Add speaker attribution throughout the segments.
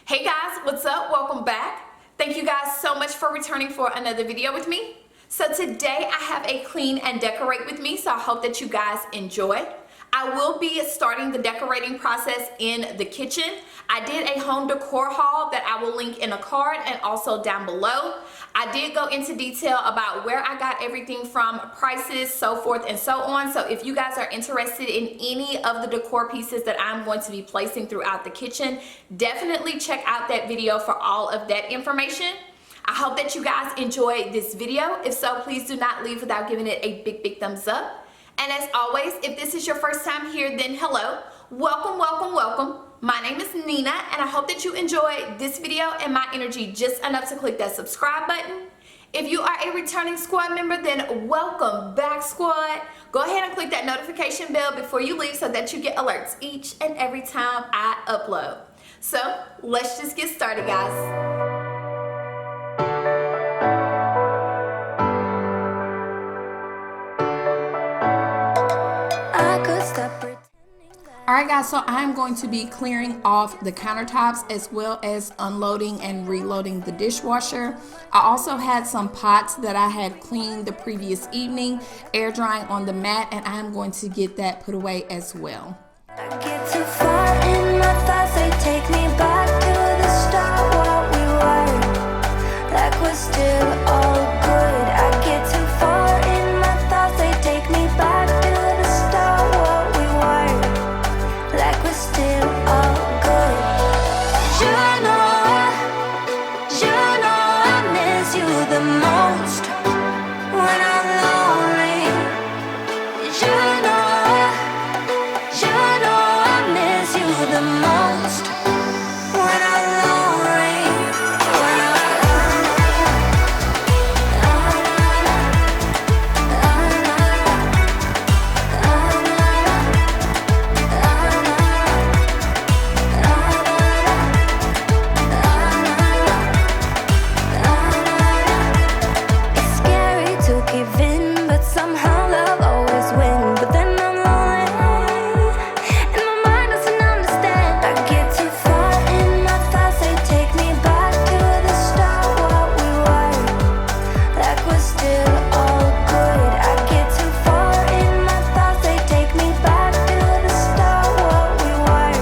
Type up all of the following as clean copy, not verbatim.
Speaker 1: Hey guys, what's up? Welcome back. Thank you guys so much for returning for another video with me. So today I have a clean and decorate with me, so I hope that you guys enjoy. I will be starting the decorating process in the kitchen. I did a home decor haul that I will link in a card and also down below. I did go into detail about where I got everything from, prices, so forth and so on. So if you guys are interested in any of the decor pieces that I'm going to be placing throughout the kitchen, definitely check out that video for all of that information. I hope that you guys enjoyed this video. If so, please do not leave without giving it a big thumbs up. And as always, if this is your first time here, then hello, welcome, welcome, welcome. My name is Nina, and I hope that you enjoyed this video and my energy just enough to click that subscribe button. If you are a returning squad member, then welcome back, squad. Go ahead and click that notification bell before you leave so that you get alerts each and every time I upload. So let's just get started, guys. Alright guys, so I'm going to be clearing off the countertops as well as unloading and reloading the dishwasher. I also had some pots that I had cleaned the previous evening, air drying on the mat, and I'm going to get that put away as well.
Speaker 2: I get too far in my thoughts, they take me back to the start, what we were, like we're still all good. I get too far in my thoughts, they take me back to the start, what we were, like we're still all good. You know I miss you the most when I'm lonely. You know I miss you the most when I'm lonely. It's scary to give in, but somehow love always wins. But then I'm lonely, and my mind doesn't understand. I get too far in my thoughts, they take me back to the start, what we were, like we're still all good. I get too far in my thoughts, they take me back to the start, what we were,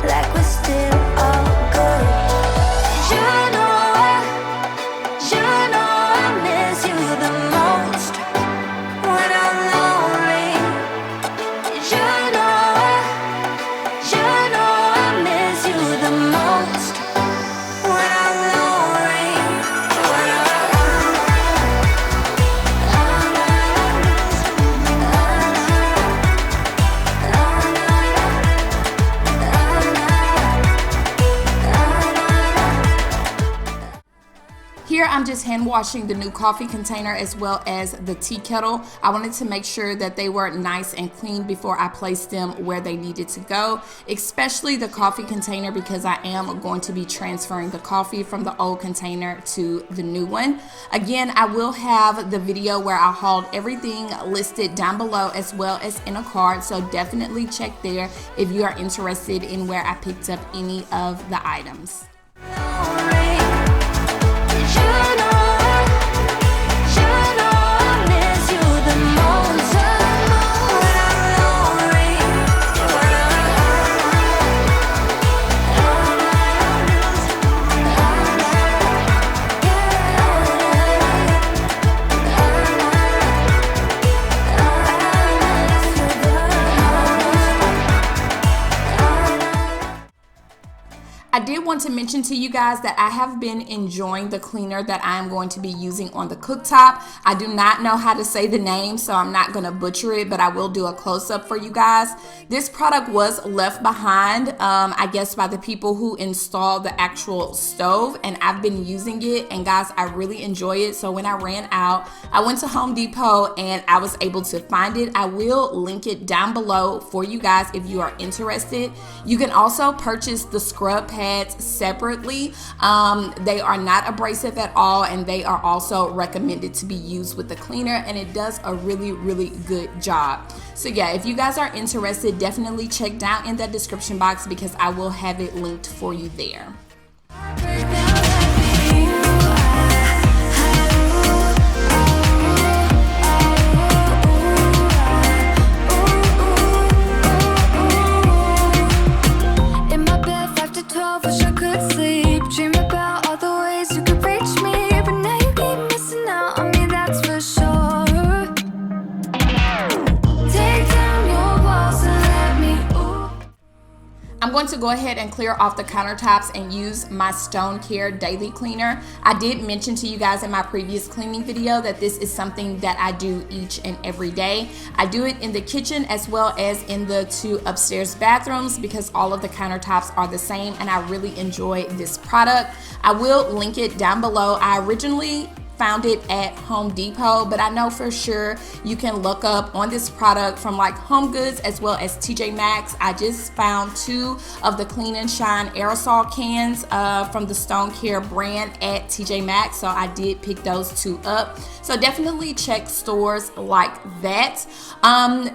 Speaker 2: like we're still all good. You know I miss you the most when I'm lonely. You know I miss you the most when I'm lonely.
Speaker 1: Here I'm just hand washing the new coffee container as well as the tea kettle. I wanted to make sure that they were nice and clean before I placed them where they needed to go, especially the coffee container because I am going to be transferring the coffee from the old container to the new one. Again, I will have the video where I hauled everything listed down below as well as in a card, so definitely check there if you are interested in where I picked up any of the items. I did want to mention to you guys that I have been enjoying the cleaner that I am going to be using on the cooktop. I do not know how to say the name, so I'm not going to butcher it, but I will do a close-up for you guys. This product was left behind, I guess, by the people who installed the actual stove, and I've been using it, and guys, I really enjoy it. So when I ran out, I went to Home Depot and I was able to find it. I will link it down below for you guys if you are interested. You can also purchase the scrub pads separately. They are not abrasive at all, and they are also recommended to be used with the cleaner, and it does a really, really good job. So yeah, if you guys are interested, definitely check down in the description box because I will have it linked for you there. I'm going to go ahead and clear off the countertops and use my Stone Care Daily Cleaner. I did mention to you guys in my previous cleaning video that this is something that I do each and every day. I do it in the kitchen as well as in the 2 upstairs bathrooms because all of the countertops are the same, and I really enjoy this product. I will link it down below. I originally found it at Home Depot, but I know for sure you can look up on this product from like HOMEGOODS as well as TJ Maxx. I just found 2 of the Clean and Shine aerosol cans from the Stone Care brand at TJ Maxx, so I did pick those 2 up. So definitely check stores like that.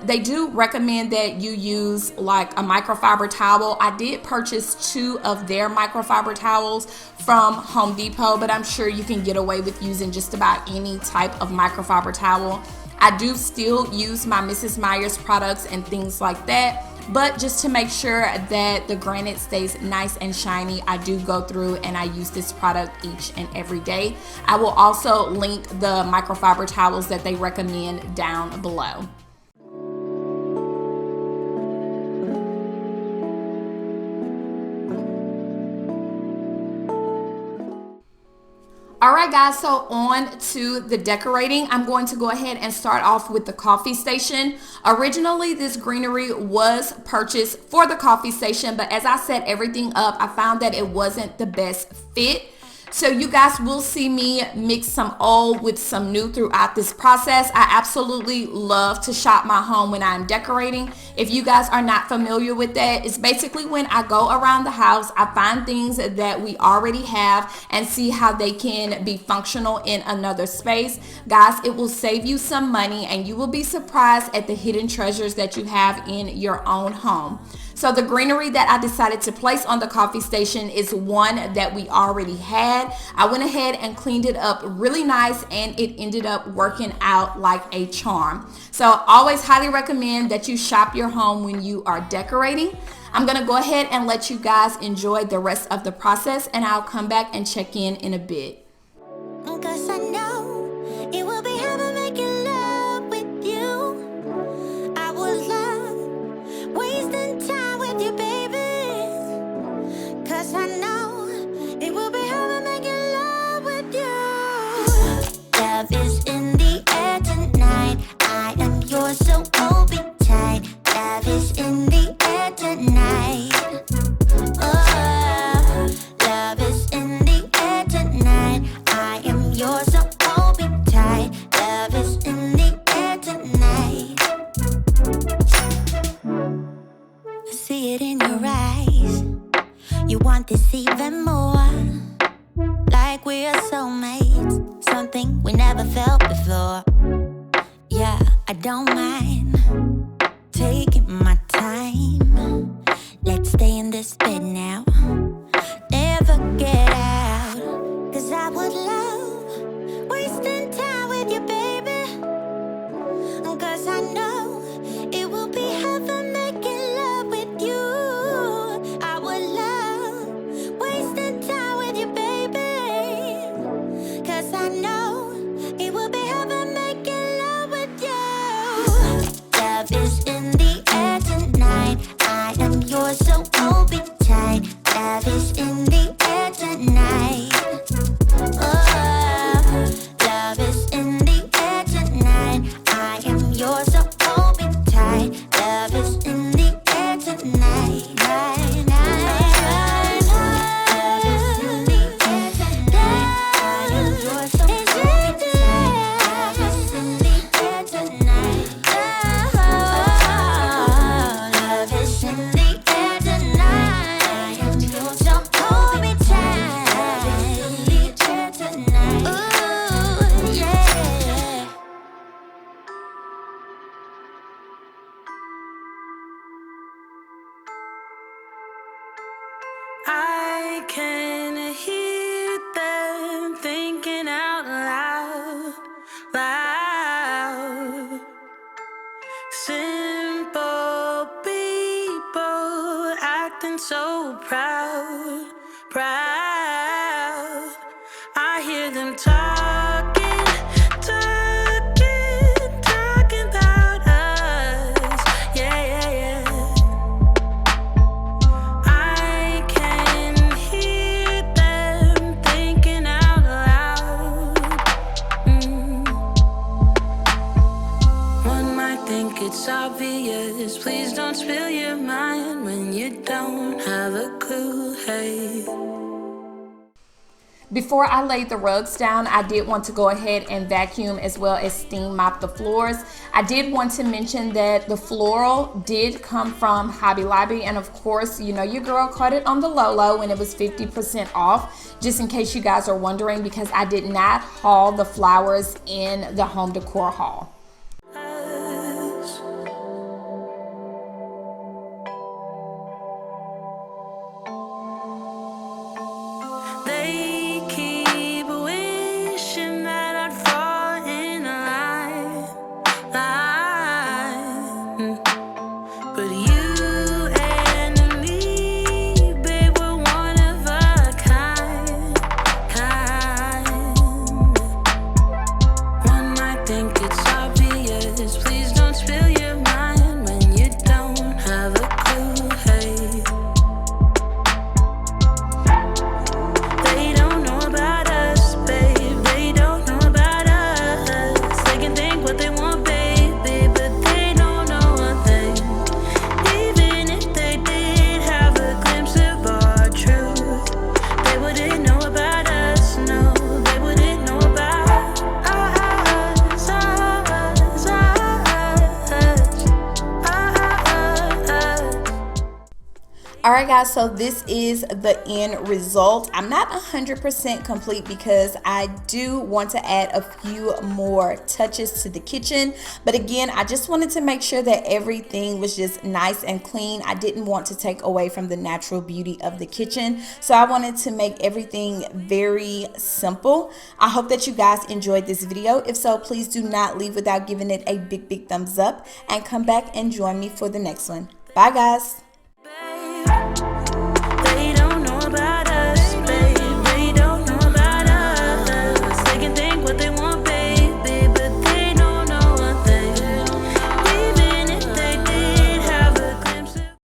Speaker 1: They do recommend that you use like a microfiber towel. I did purchase 2 of their microfiber towels from Home Depot, but I'm sure you can get away with using just about any type of microfiber towel. I do still use my Mrs. Meyer's products and things like that, but just to make sure that the granite stays nice and shiny, I do go through and I use this product each and every day. I will also link the microfiber towels that they recommend down below. Alright guys, so on to the decorating. I'm going to go ahead and start off with the coffee station. Originally, this greenery was purchased for the coffee station, but as I set everything up, I found that it wasn't the best fit. So you guys will see me mix some old with some new throughout this process. I absolutely love to shop my home when I'm decorating. If you guys are not familiar with that, it's basically when I go around the house, I find things that we already have and see how they can be functional in another space. Guys, it will save you some money and you will be surprised at the hidden treasures that you have in your own home. So the greenery that I decided to place on the coffee station is one that we already had. I went ahead and cleaned it up really nice and it ended up working out like a charm. So always highly recommend that you shop your home when you are decorating. I'm gonna go ahead and let you guys enjoy the rest of the process and I'll come back and check in a bit.
Speaker 2: Cause I know it will be heaven making love with you. I would love wasting time with you, baby. Cause I know it will be heaven making love with you. Love is in the air tonight. I am yours, so hold me tight. Love is in the air tonight. Oh, love is in the air tonight. I am yours, so hold me tight. Love is in the air tonight. I see it in your eyes. You want this even more. Like we are soulmates, something we never felt before. Yeah, I don't mind taking my time. Let's stay in this bed now, never get out. Cause I would love wasting time with you, baby. Cause I know it will be heaven making love with you. I would love wasting time with you, baby. Cause I know it will be heaven making love with you. Love is in the air tonight. I am yours, so hold me tight. Love proud. I hear them talking about us. Yeah. I can hear them thinking out loud. One might think it's obvious. Please don't spill your mind when you don't have a clue. Hey.
Speaker 1: Before I laid the rugs down, I did want to go ahead and vacuum as well as steam mop the floors. I did want to mention that the floral did come from Hobby Lobby, and of course, you know, your girl caught it on the low when it was 50% off, just in case you guys are wondering, because I did not haul the flowers in the home decor haul. Alright guys, so this is the end result. I'm not 100% complete because I do want to add a few more touches to the kitchen. But again, I just wanted to make sure that everything was just nice and clean. I didn't want to take away from the natural beauty of the kitchen. So I wanted to make everything very simple. I hope that you guys enjoyed this video. If so, please do not leave without giving it a big thumbs up and come back and join me for the next one. Bye guys.